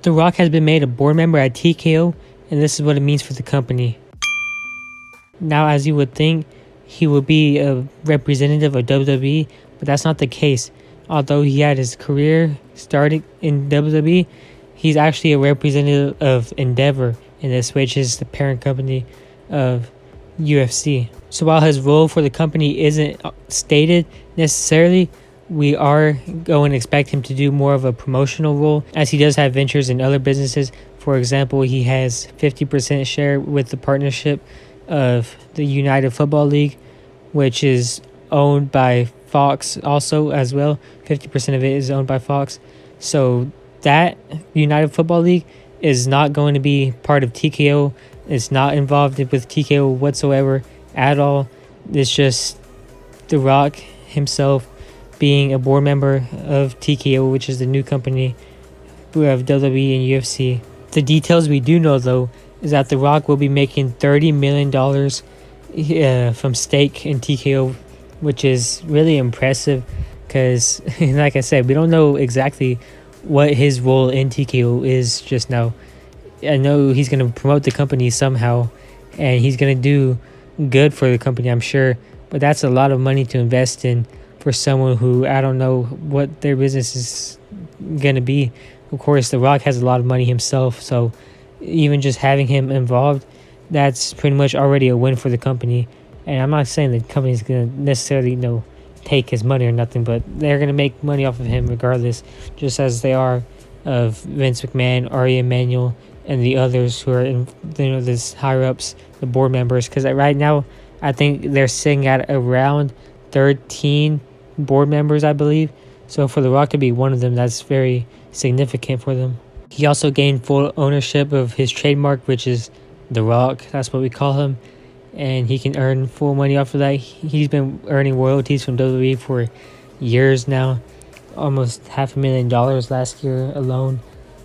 The Rock has been made a board member at TKO, and this is what it means for the company. Now, as you would think, he would be a representative of WWE, but that's not the case. Although he had his career started in WWE, he's actually a representative of Endeavor in this, which is the parent company of UFC. So while his role for the company isn't stated necessarily, we are going to expect him to do more of a promotional role, as he does have ventures in other businesses. For example, he has 50% share with the partnership of the United Football League, which is owned by Fox also as well. 50% of it is owned by Fox. So that United Football League is not going to be part of TKO. It's not involved with TKO whatsoever at all. It's just The Rock himself being a board member of TKO, which is the new company of WWE and UFC. The details we do know, though, is that The Rock will be making $30 million from stake in TKO, which is really impressive because, like I said, we don't know exactly what his role in TKO is just now. I know he's going to promote the company somehow, and he's going to do good for the company, I'm sure, but that's a lot of money to invest in for someone who, I don't know what their business is going to be. Of course, The Rock has a lot of money himself, so even just having him involved, that's pretty much already a win for the company. And I'm not saying the company's going to necessarily, take his money or nothing, but they're going to make money off of him regardless, just as they are of Vince McMahon, Ari Emanuel, and the others who are in, this higher ups, the board members. Because right now, I think they're sitting at around 13 board members, I believe. So for The Rock to be one of them, that's very significant for them. He also gained full ownership of his trademark, which is The Rock. That's what we call him. And he can earn full money off of that. He's been earning royalties from WWE for years now. Almost $500,000 last year alone.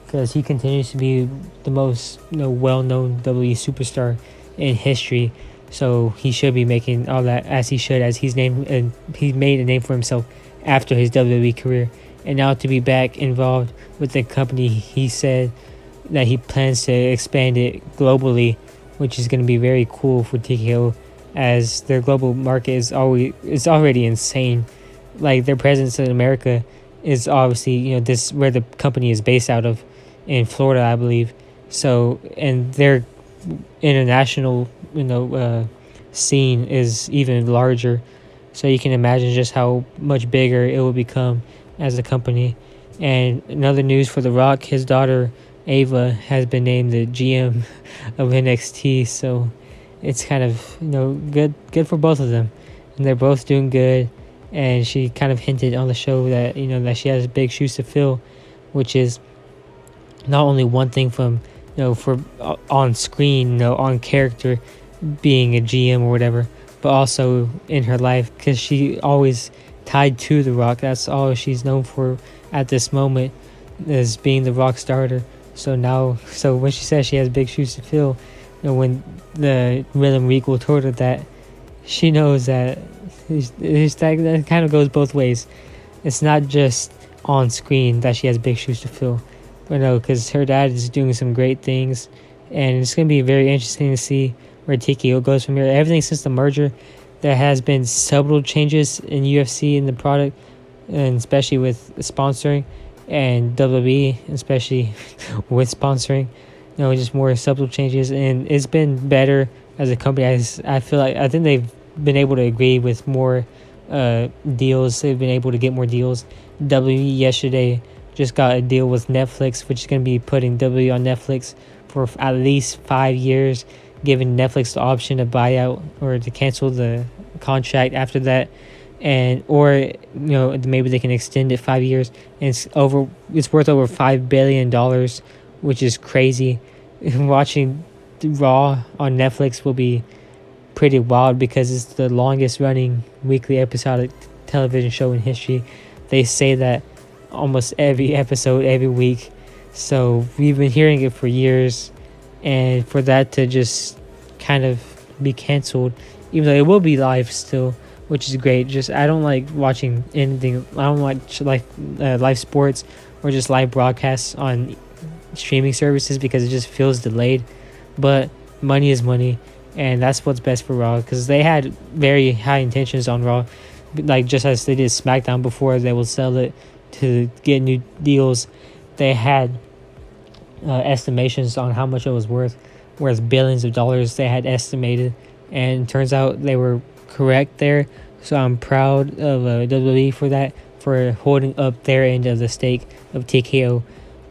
Because he continues to be the most well-known WWE superstar in history. So he should be making all that, as he should, as he's named and he's made a name for himself after his WWE career. And now to be back involved with the company, he said that he plans to expand it globally, which is going to be very cool for TKO, as their global market is already insane. Like, their presence in America is obviously, this where the company is based out of, in Florida, I believe. So, and their international, scene is even larger. So you can imagine just how much bigger it will become as a company. And another news for The Rock, his daughter Ava has been named the GM of NXT. So it's kind of good for both of them, and they're both doing good. And she kind of hinted on the show that that she has big shoes to fill, which is not only one thing from for on screen, on character, being a GM or whatever, but also in her life, because she always tied to The Rock. That's all she's known for at this moment, is being the Rock starter. So when she says she has big shoes to fill, when the Rhythm Regal told her that, she knows that that kind of goes both ways. It's not just on screen that she has big shoes to fill, but no, because her dad is doing some great things, and it's going to be very interesting to see where TKO goes from here. Everything since the merger, there has been subtle changes in UFC in the product, and especially with sponsoring, and WWE especially with sponsoring, just more subtle changes, and it's been better as a company. I feel like, I think they've been able to agree with more deals. They've been able to get more deals. WWE yesterday just got a deal with Netflix, which is going to be putting WWE on Netflix for at least 5 years, giving Netflix the option to buy out or to cancel the contract after that, or maybe they can extend it 5 years, and it's worth over $5 billion, which is crazy. Watching Raw on Netflix will be pretty wild because it's the longest running weekly episodic television show in history. They say that almost every episode every week, so we've been hearing it for years, and for that to just kind of be canceled, even though it will be live still, which is great. Just, I don't like watching anything. I don't watch live sports or just live broadcasts on streaming services because it just feels delayed. But money is money, and that's what's best for Raw, because they had very high intentions on Raw, like just as they did SmackDown before. They will sell it to get new deals. They had estimations on how much it was worth billions of dollars they had estimated, and turns out they were correct there. So I'm proud of WWE for that, for holding up their end of the stake of TKO.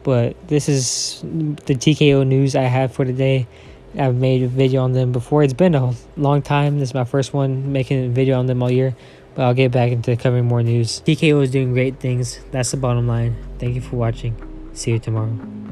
But this is the TKO news I have for today. I've made a video on them before. It's been a long time. This is my first one making a video on them all year, but I'll get back into covering more news. TKO is doing great things. That's the bottom line. Thank you for watching. See you tomorrow.